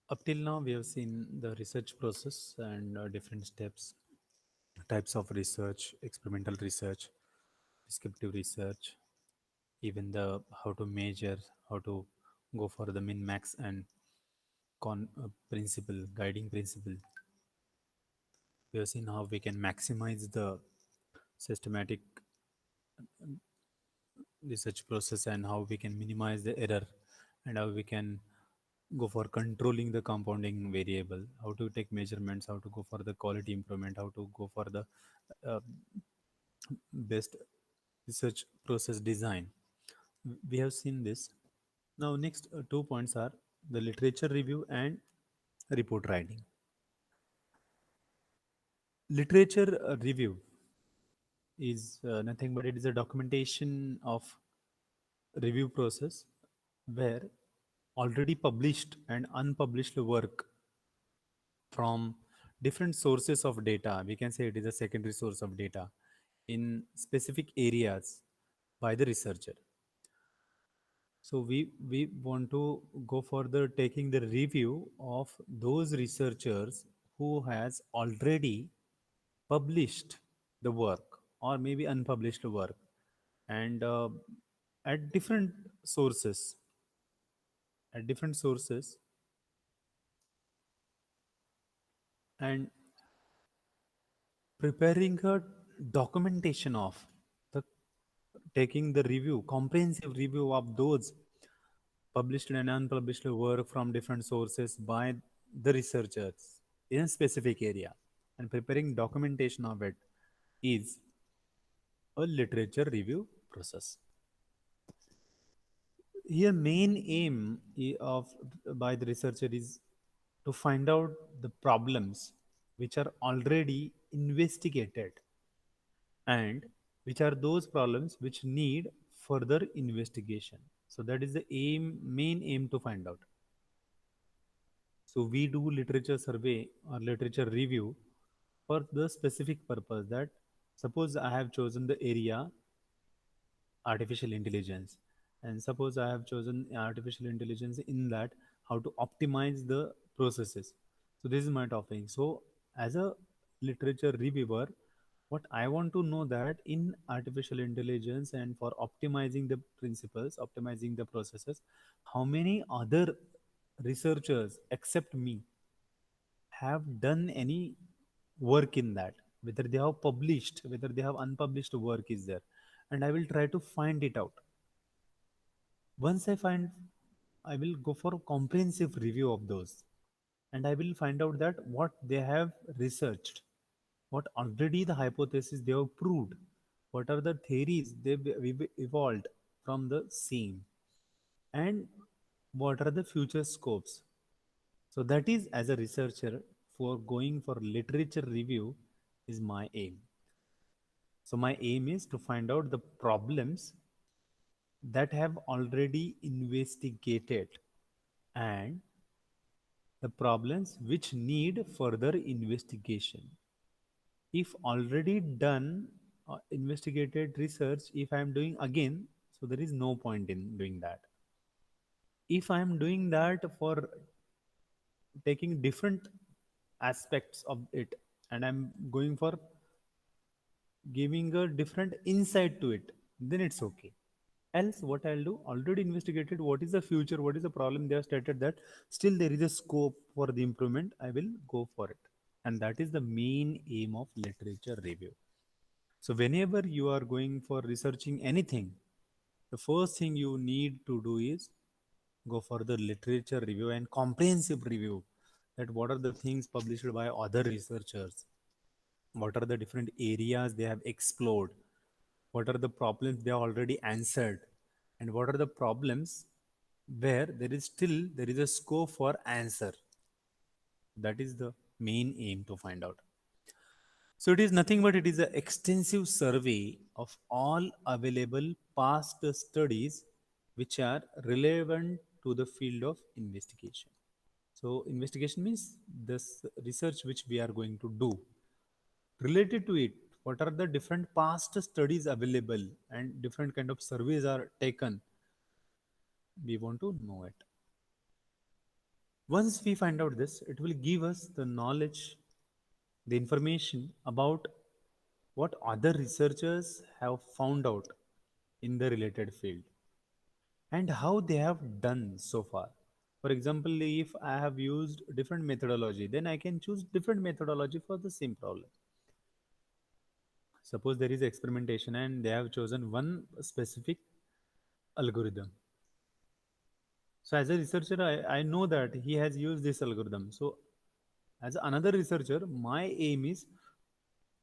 Up till now, we have seen the research process and different steps, types of research, experimental research, descriptive research, even the how to measure, how to go for the min max and principle, guiding principle. We have seen how we can maximize the systematic research process and how we can minimize the error and how we can go for controlling the compounding variable, how to take measurements, how to go for the quality improvement, how to go for the uh, best research process design. We have seen this. Now next 2 points are the literature review and report writing. Literature review is nothing but it is a documentation of review process where already published and unpublished work from different sources of data, we can say it is a secondary source of data in specific areas by the researcher. So we want to go further taking the review of those researchers who has already published the work or maybe unpublished work and at different sources at different sources and preparing a documentation of the taking the review comprehensive review of those published and unpublished work from different sources by the researchers in a specific area and preparing documentation of it is a literature review process. Here main aim of by the researcher is to find out the problems which are already investigated and which are those problems which need further investigation. So that is the main aim to find out. So we do literature survey or literature review for the specific purpose that suppose I have chosen the area artificial intelligence and suppose I have chosen artificial intelligence in that how to optimize the processes. So this is my topic. So as a literature reviewer, what I want to know that in artificial intelligence and for optimizing the principles, optimizing the processes, how many other researchers except me have done any work in that, whether they have published, whether they have unpublished work is there, and I will try to find it out. Once I find, I will go for a comprehensive review of those, and I will find out that what they have researched, what already the hypothesis they have proved, what are the theories they've evolved from the same, and what are the future scopes. So that is as a researcher for going for literature review is my aim. So my aim is to find out the problems that have already investigated and the problems which need further investigation. If already done investigated research, if I am doing again, so there is no point in doing that. If I am doing that for taking different aspects of it and I'm going for giving a different insight to it, then it's okay. Else what I'll do, already investigated what is the future, what is the problem, they have stated that still there is a scope for the improvement, I will go for it. And that is the main aim of literature review. So whenever you are going for researching anything, the first thing you need to do is go for the literature review and comprehensive review, that what are the things published by other researchers, what are the different areas they have explored, what are the problems they have already answered, and what are the problems where there is a scope for answer. That is the main aim to find out. So it is nothing but it is an extensive survey of all available past studies which are relevant to the field of investigation. So investigation means this research which we are going to do. Related to it, what are the different past studies available and different kind of surveys are taken? We want to know it. Once we find out this, it will give us the knowledge, the information about what other researchers have found out in the related field and how they have done so far. For example, if I have used different methodology, then I can choose different methodology for the same problem. Suppose there is experimentation and they have chosen one specific algorithm. So as a researcher, I know that he has used this algorithm. So as another researcher, my aim is,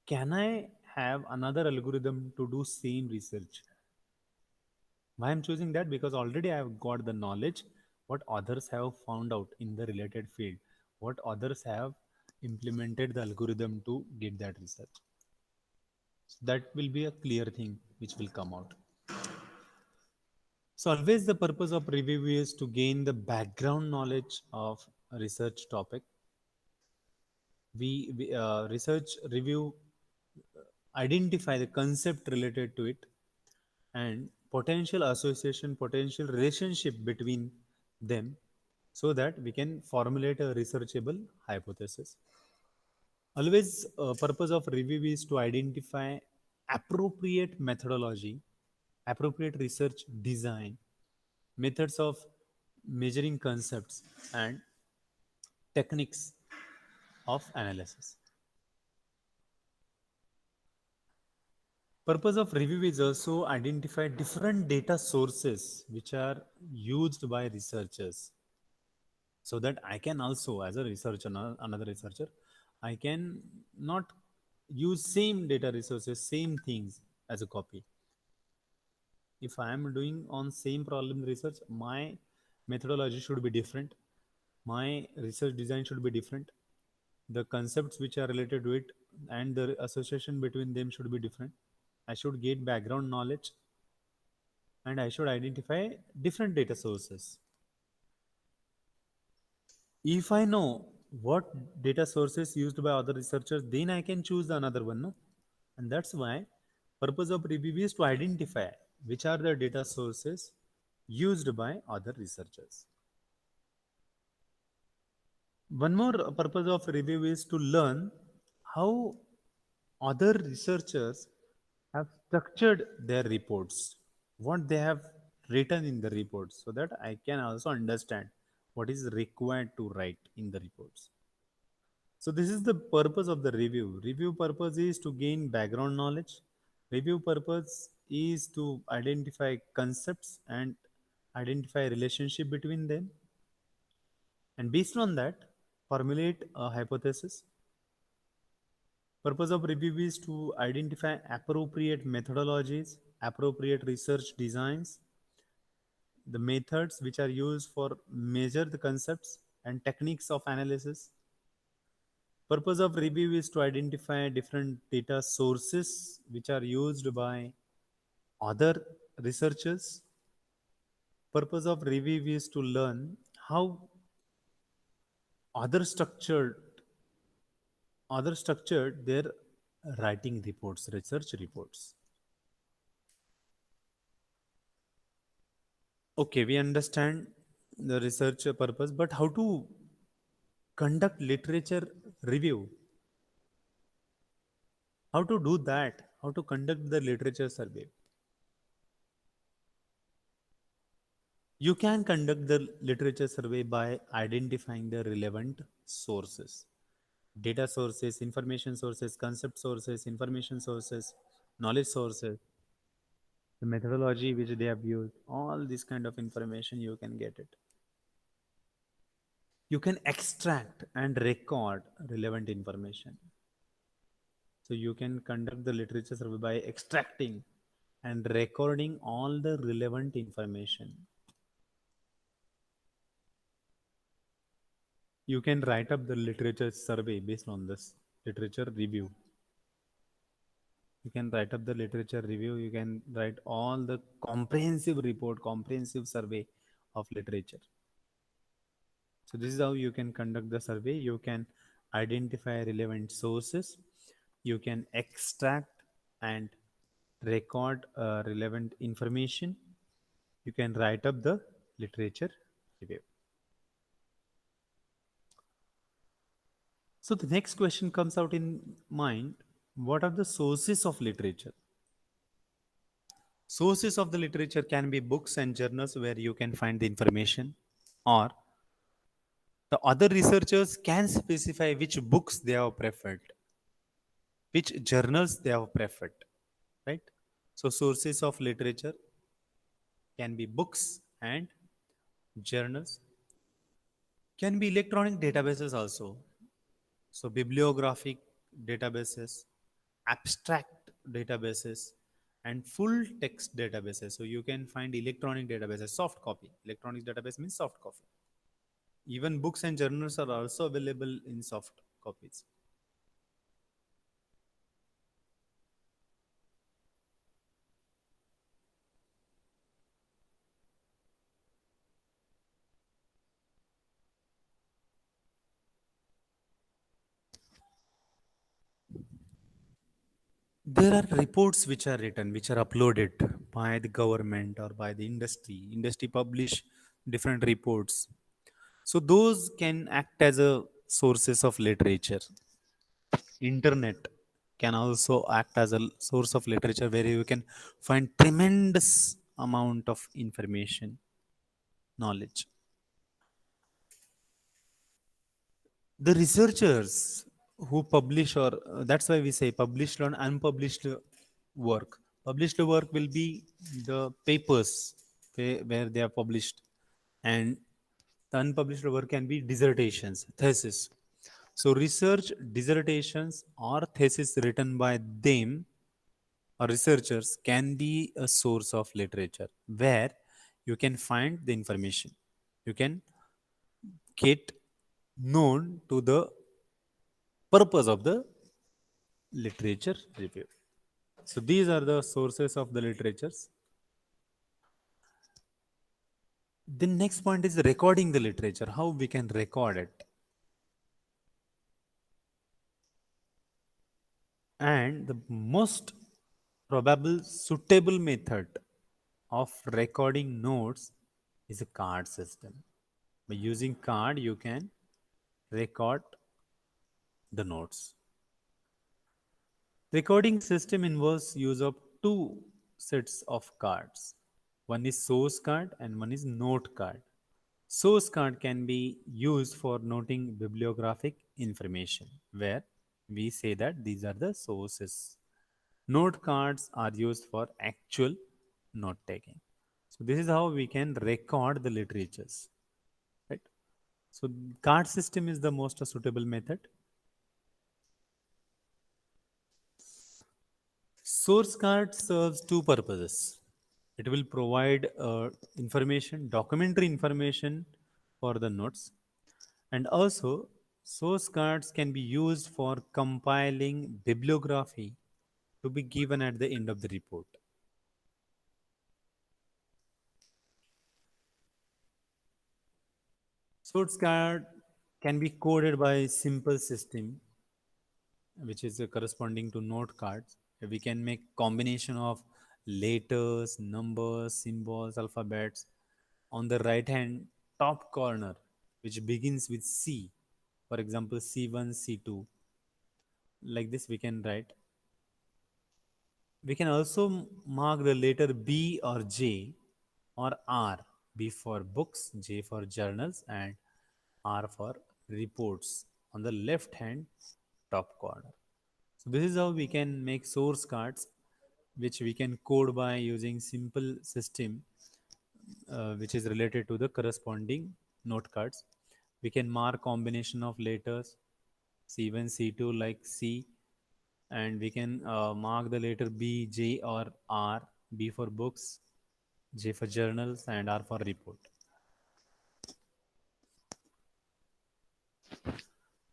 can I have another algorithm to do same research? Why I'm choosing that? Because already I have got the knowledge what others have found out in the related field, what others have implemented the algorithm to get that research. So that will be a clear thing which will come out. So always the purpose of review is to gain the background knowledge of a research topic. We research review identify the concept related to it and potential association, potential relationship between them, so that we can formulate a researchable hypothesis. Always purpose of review is to identify appropriate methodology, appropriate research design, methods of measuring concepts, and techniques of analysis. Purpose of review is also identify different data sources which are used by researchers, so that I can also, as a researcher, another researcher, I can not use same data resources, same things as a copy. If I am doing on same problem research, my methodology should be different, my research design should be different, the concepts which are related to it and the association between them should be different. I should get background knowledge and I should identify different data sources. If I know what data sources used by other researchers, then I can choose another one, no? And that's why purpose of review is to identify which are the data sources used by other researchers. One more purpose of review is to learn how other researchers have structured their reports, what they have written in the reports, so that I can also understand what is required to write in the reports. So this is the purpose of the review. Review purpose is to gain background knowledge. Review purpose is to identify concepts and identify relationship between them, and based on that formulate a hypothesis. Purpose of review is to identify appropriate methodologies, appropriate research designs, the methods which are used for measure the concepts and techniques of analysis. Purpose of review is to identify different data sources which are used by other researchers. Purpose of review is to learn how other structured other structured their writing reports, research reports. Okay, we understand the research purpose, but how to conduct literature review? How to do that? How to conduct the literature survey? You can conduct the literature survey by identifying the relevant sources, data sources, information sources, concept sources, information sources, knowledge sources, the methodology which they have used, all this kind of information you can get it. You can extract and record relevant information. So you can conduct the literature survey by extracting and recording all the relevant information. You can write up the literature survey based on this literature review. You can write up the literature review. You can write all the comprehensive report, comprehensive survey of literature. So this is how you can conduct the survey. You can identify relevant sources. You can extract and record relevant information. You can write up the literature review. So the next question comes out in mind: what are the sources of literature? Sources of the literature can be books and journals where you can find the information, or the other researchers can specify which books they have preferred, which journals they have preferred, right? So sources of literature can be books and journals, can be electronic databases also. So bibliographic databases, abstract databases, and full text databases. So you can find electronic databases, soft copy. Electronic database means soft copy. Even books and journals are also available in soft copies. There are reports which are written, which are uploaded by the government or by the industry. Industry publish different reports. So those can act as a sources of literature. Internet can also act as a source of literature where you can find tremendous amount of information, knowledge. The researchers who publish, or that's why we say published or unpublished work. Published work will be the papers where they are published, and the unpublished work can be dissertations, thesis. So research dissertations or thesis written by them or researchers can be a source of literature where you can find the information, you can get known to the purpose of the literature review. So these are the sources of the literatures. The next point is recording the literature, how we can record it. And the most probable suitable method of recording notes is a card system. By using card, you can record the notes. Recording system involves use of two sets of cards. One is source card and one is note card. Source card can be used for noting bibliographic information, where we say that these are the sources. Note cards are used for actual note taking. So this is how we can record the literatures, right? So card system is the most suitable method. Source card serves two purposes. It will provide information, documentary information for the notes, and also source cards can be used for compiling bibliography to be given at the end of the report. Source card can be coded by simple system, which is corresponding to note cards. We can make combination of letters, numbers, symbols, alphabets on the right hand top corner, which begins with C. For example, C1, C2. Like this, we can write. We can also mark the letter B or J or R. B for books, J for journals, and R for reports on the left hand top corner. So this is how we can make source cards, which we can code by using simple system, which is related to the corresponding note cards. We can mark combination of letters C1, C2 like C, and we can mark the letter B, J, or R. B for books, J for journals, and R for report.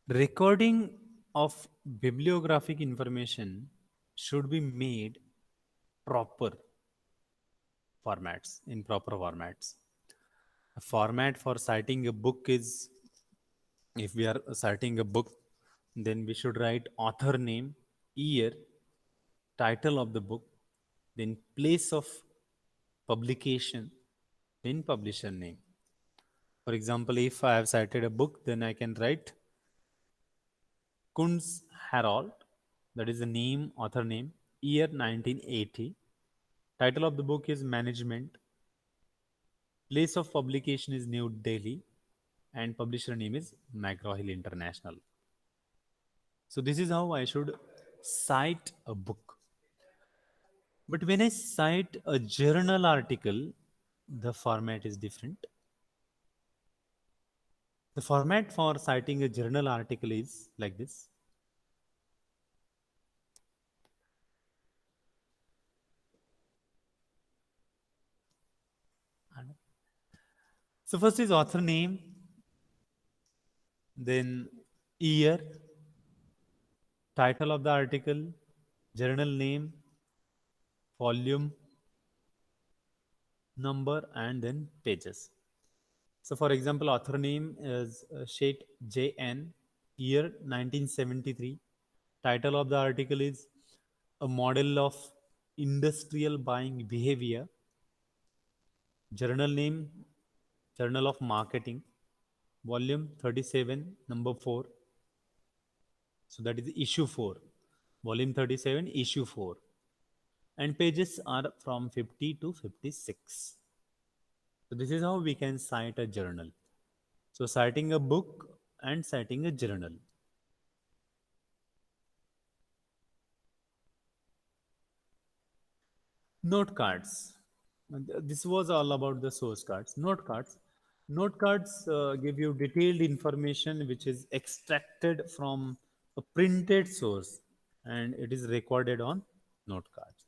Recording of bibliographic information should be made proper formats, in proper formats. A format for citing a book is, if we are citing a book, then we should write author name, year, title of the book, then place of publication, then publisher name. For example, if I have cited a book, then I can write Kunz Harold, that is the name, author name, year 1980. Title of the book is Management. Place of publication is New Delhi, and publisher name is McGraw-Hill International. So this is how I should cite a book. But when I cite a journal article, the format is different. The format for citing a journal article is like this. So first is author name, then year, title of the article, journal name, volume, number, and then pages. So for example, author name is Shet J.N., year 1973. Title of the article is A Model of Industrial Buying Behavior. Journal name, Journal of Marketing, volume 37, number 4. So that is issue 4. Volume 37, issue 4. And pages are from 50 to 56. So this is how we can cite a journal. So citing a book and citing a journal. Note cards. This was all about the source cards. Note cards. Note cards give you detailed information which is extracted from a printed source and it is recorded on note cards.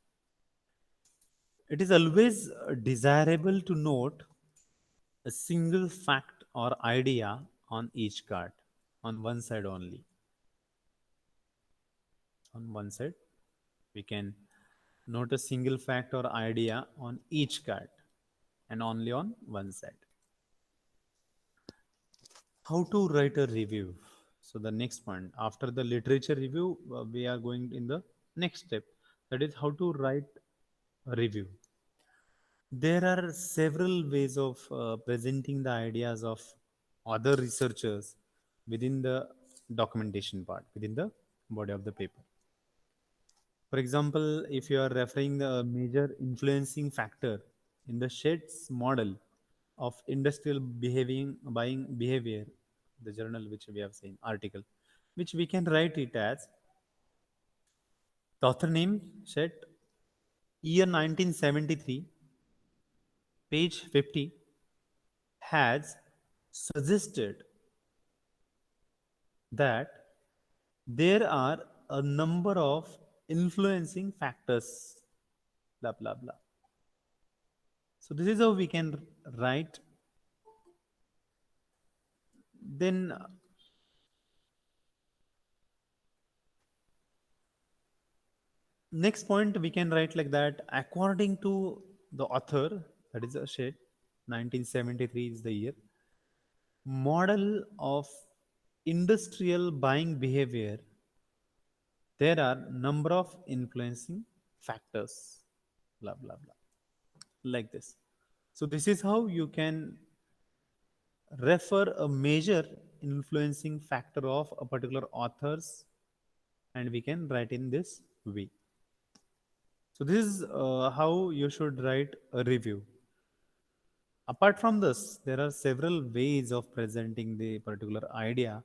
It is always desirable to note a single fact or idea on each card on one side only. On one side, we can note a single fact or idea on each card and only on one side. How to write a review? So the next point after the literature review, we are going in the next step, that is how to write a review. There are several ways of presenting the ideas of other researchers within the documentation part, within the body of the paper. For example, if you are referring the major influencing factor in the Shed's model of industrial behaving buying behavior, the journal which we have seen article, which we can write it as the author name Shed, year 1973, page 50, has suggested that there are a number of influencing factors, blah blah blah. So this is how we can write. Then next point we can write like that according to the author, that is a Shed, 1973 is the year, model of industrial buying behavior, there are number of influencing factors, blah blah blah, like this. So this is how you can refer a major influencing factor of a particular authors, and we can write in this way. So this is how you should write a review. Apart from this, there are several ways of presenting the particular idea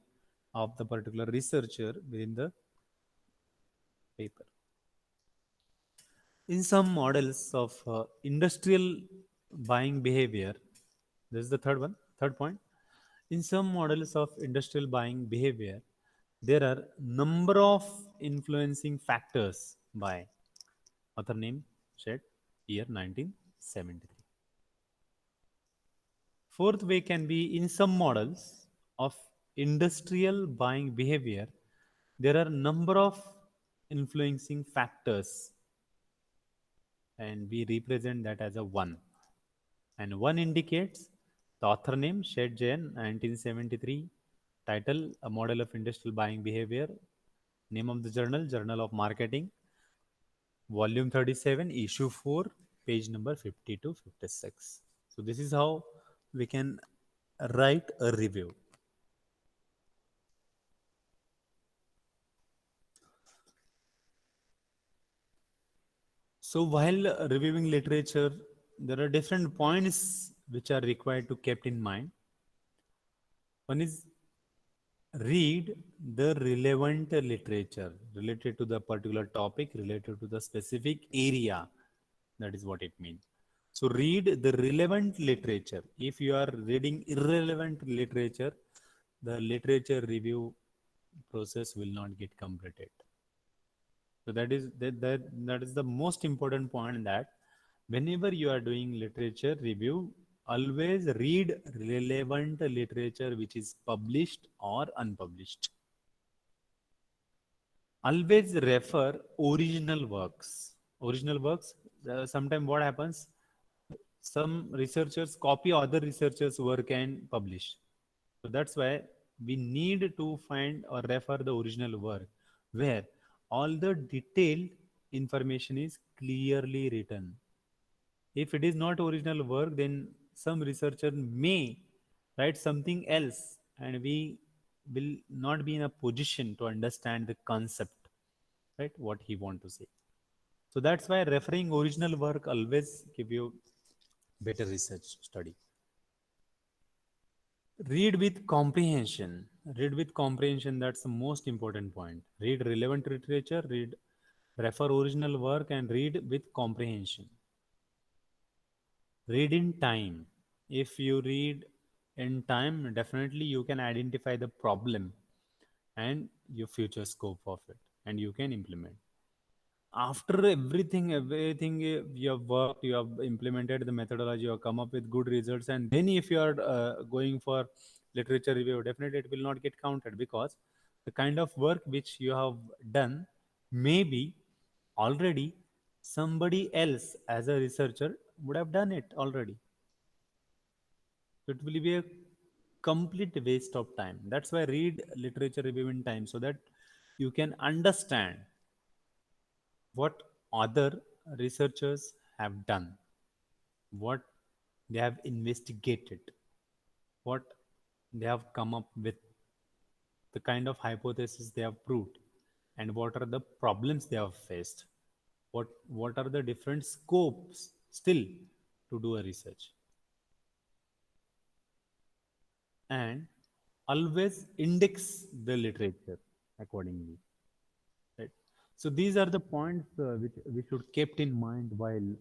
of the particular researcher within the paper. In some models of industrial buying behavior, this is the third one, third point. In some models of industrial buying behavior, there are number of influencing factors by author name Shed, year 1973. Fourth way can be in some models of industrial buying behavior, there are number of influencing factors and we represent that as a 1. And 1 indicates the author name Shed Jain 1973, title A Model of Industrial Buying Behavior, name of the journal Journal of Marketing, volume 37, issue 4, page number 50 to 56. So this is how we can write a review. So while reviewing literature, there are different points which are required to kept in mind. One is read the relevant literature related to the particular topic, related to the specific area. That is what it means. So read the relevant literature. If you are reading irrelevant literature, the literature review process will not get completed. So that is the most important point, that whenever you are doing literature review, always read relevant literature which is published or unpublished. Always refer original works. Original works, sometimes what happens, some researchers copy other researchers work and publish. So that's why we need to find or refer the original work where all the detailed information is clearly written. If it is not original work, then some researcher may write something else, and we will not be in a position to understand the concept, right, what he want to say. So that's why referring original work always give you better research study. Read with comprehension. Read with comprehension, that's the most important point. Read relevant literature, read, refer original work, and read with comprehension. Read in time. If you read in time, definitely you can identify the problem and your future scope of it, and you can implement. After everything you have worked, you have implemented the methodology, you have come up with good results, and then if you are going for literature review, definitely it will not get counted, because the kind of work which you have done, maybe already somebody else as a researcher would have done it already. So it will be a complete waste of time. That's why read literature review in time, so that you can understand what other researchers have done, what they have investigated, what they have come up with, the kind of hypothesis they have proved, and what are the problems they have faced, what are the different scopes still to do a research. And always index the literature accordingly, right? So these are the points which we should kept in mind while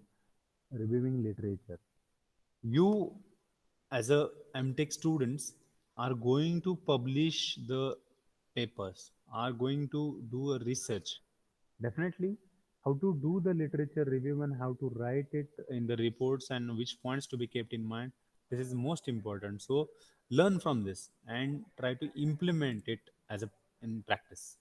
reviewing literature. You as a mtech students are going to publish the papers, are going to do a research. Definitely, how to do the literature review and how to write it in the reports and which points to be kept in mind, this is most important. So learn from this and try to implement it as a in practice.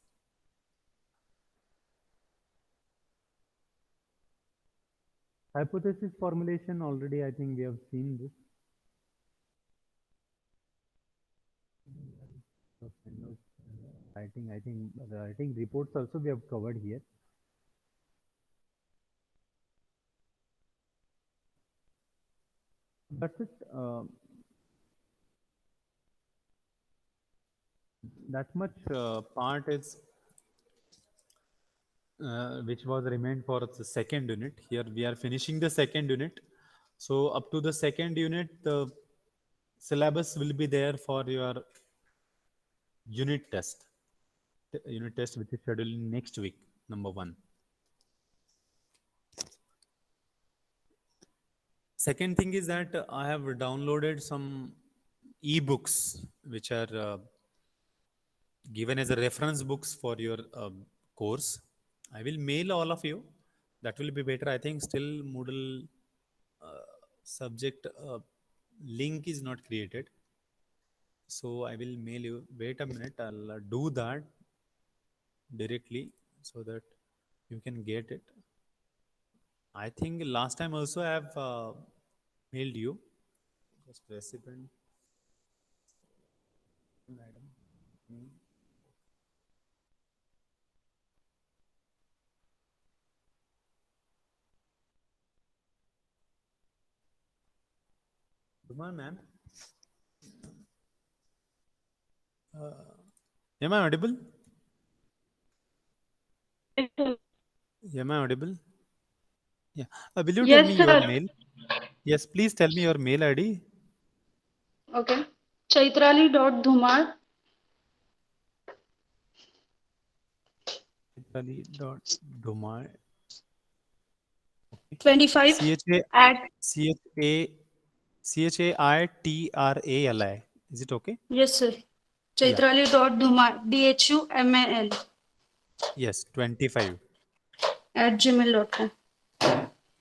Hypothesis formulation, already I think we have seen this. Writing, I think the writing reports also we have covered here. That's it. That much part is which was remained for the second unit. Here we are finishing the second unit. So up to the second unit, the syllabus will be there for your unit test. The unit test which is scheduled next week, number one. Second thing is that I have downloaded some ebooks which are given as a reference books for your course. I will mail all of you. That will be better. I think still Moodle subject link is not created. So I will mail you. Wait a minute. I'll do that directly so that you can get it. I think last time also I have mailed you. Just recipient. Madam. Hmm. Good morning, ma'am. Am I audible? Am I audible? Yeah. Will you tell Yes, me your sir. mail? Yes, please tell me your mail ID. Okay. Chaitrali.dhumar Italy dot Dumai. Okay. 25 C H A at, C H A CHAITRALI. Is it okay? yes, sir. Yeah. Chaitrali.dhumar, DHUMAL Yes. 25. at gmail.com.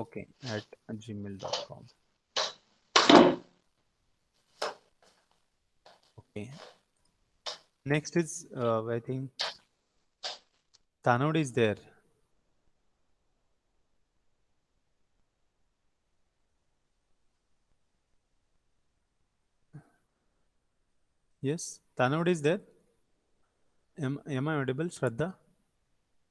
Okay. At gmail.com. Okay. Next is I think Tanod is there. Yes. Tanod is there. Am I audible, Shraddha?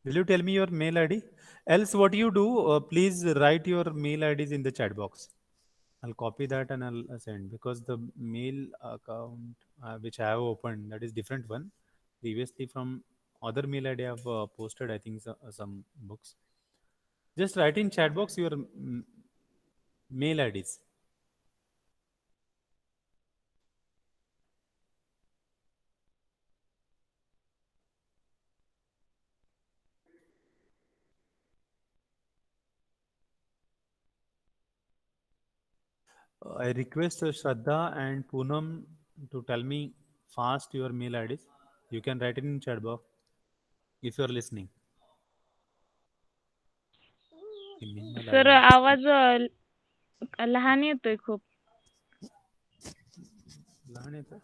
Will you tell me your mail ID? Else, what you do, please write your mail IDs in the chat box. I'll copy that and I'll send because the mail account which I have opened, that is different one. Previously from other mail ID I have posted, I think some books. Just write in chat box your mail IDs. I request Shraddha and Poonam to tell me fast your mail IDs. You can write it in chat box if you are listening. Meanwhile, I sir will send. आवाज लहान येतोय खूप. लहान येतं?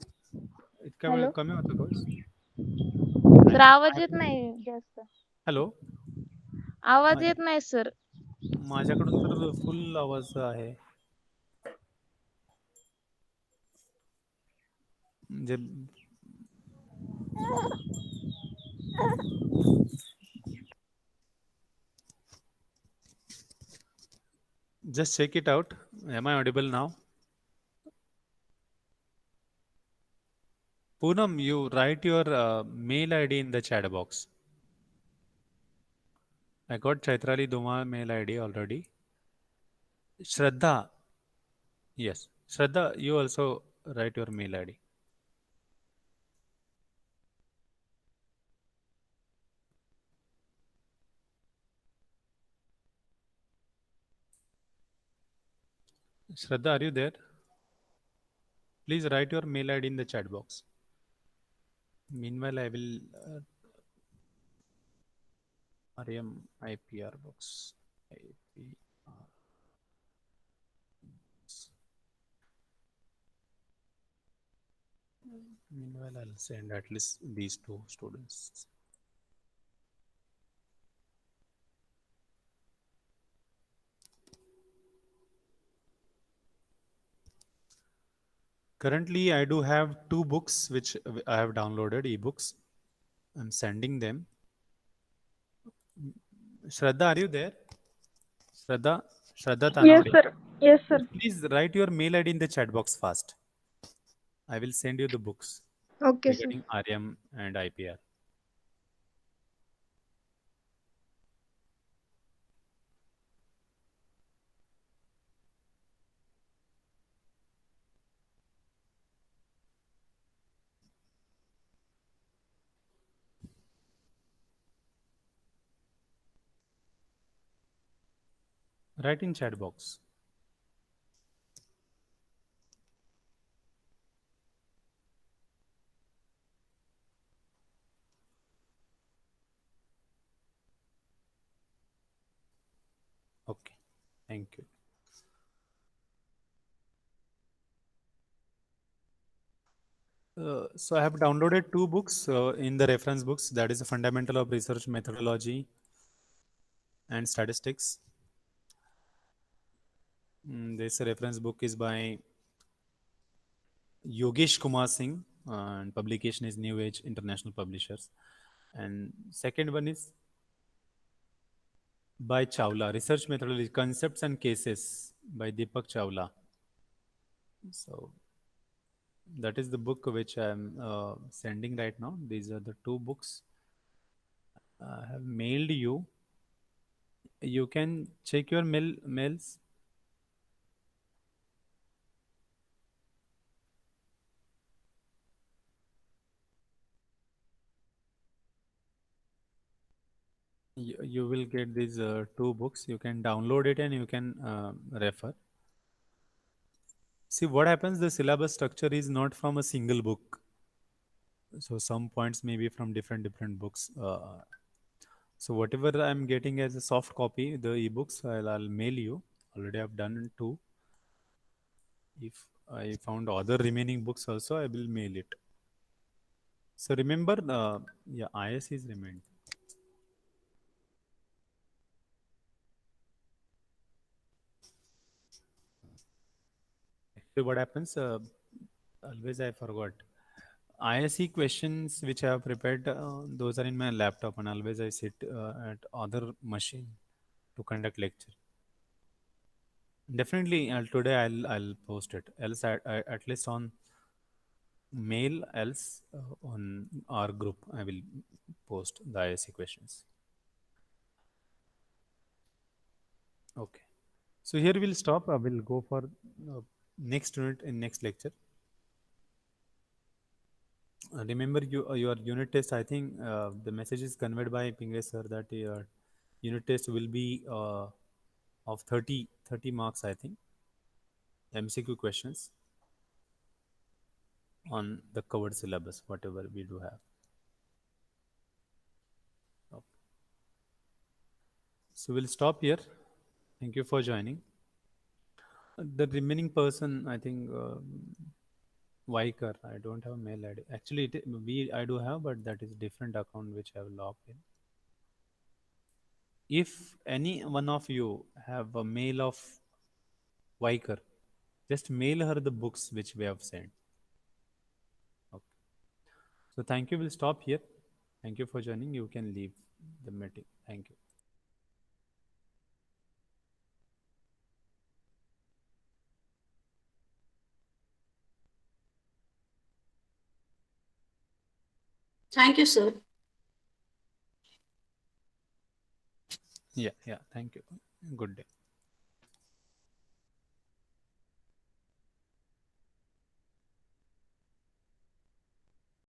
इतका वेळ hello कमी होतो का voice? सर आवाज येत नाही जास्त. हॅलो. आवाज येत नाही सर. माझ्याकडून तर फुल आवाज आहे. म्हणजे just check it out. Am I audible now? Poonam, you write your mail ID in the chat box. I got Chaitrali Duma mail ID already. Shraddha, yes. Shraddha, you also write your mail ID. Shraddha, are you there? Please write your mail ID in the chat box. Meanwhile, I will RM IPR box. IPR. Meanwhile, I'll send at least these two students. Currently, I do have two books which I have downloaded, ebooks. I'm sending them. Shraddha, are you there? Shraddha, Shraddha Yes Tanode. sir. Yes sir. Please write your mail ID in the chat box fast. I will send you the books Okay sir. regarding RM and IPR. Write in chat box. Okay. Thank you. So I have downloaded two books in the reference books. That is a fundamental of research methodology and statistics. This reference book is by Yogesh Kumar Singh, and publication is New Age International Publishers. And second one is by Chawla, Research Methodology, Concepts and Cases by Deepak Chawla. So that is the book which I'm sending right now. These are the two books I have mailed you. you can check your mails. You will get these two books. You can download it and you can refer. See what happens. The syllabus structure is not from a single book. So some points may be from different books. So whatever I'm getting as a soft copy, the ebooks, I'll mail you. Already I've done two. If I found other remaining books also, I will mail it. So remember, yeah, IS is remained. Actually, what happens? Always I forgot. ISE questions which I have prepared, those are in my laptop, and always I sit at other machine to conduct lecture. Definitely, today I'll post it. Else, at least on mail. Else, on our group, I will post the ISE questions. Okay. So here we'll stop. I will go for next unit in next lecture. Remember your unit test. I think the message is conveyed by Pingre sir that your unit test will be of 30 marks. I think MCQ questions on the covered syllabus, whatever we do have. Okay. So we'll stop here. Thank you for joining. The remaining person, I think, Vaikar. I don't have mail ID. Actually, I do have, but that is different account which I have logged in. If any one of you have a mail of Vaikar, just mail her the books which we have sent. Okay. So thank you. We'll stop here. Thank you for joining. You can leave the meeting. Thank you. Thank you, sir. Yeah. Thank you. Good day.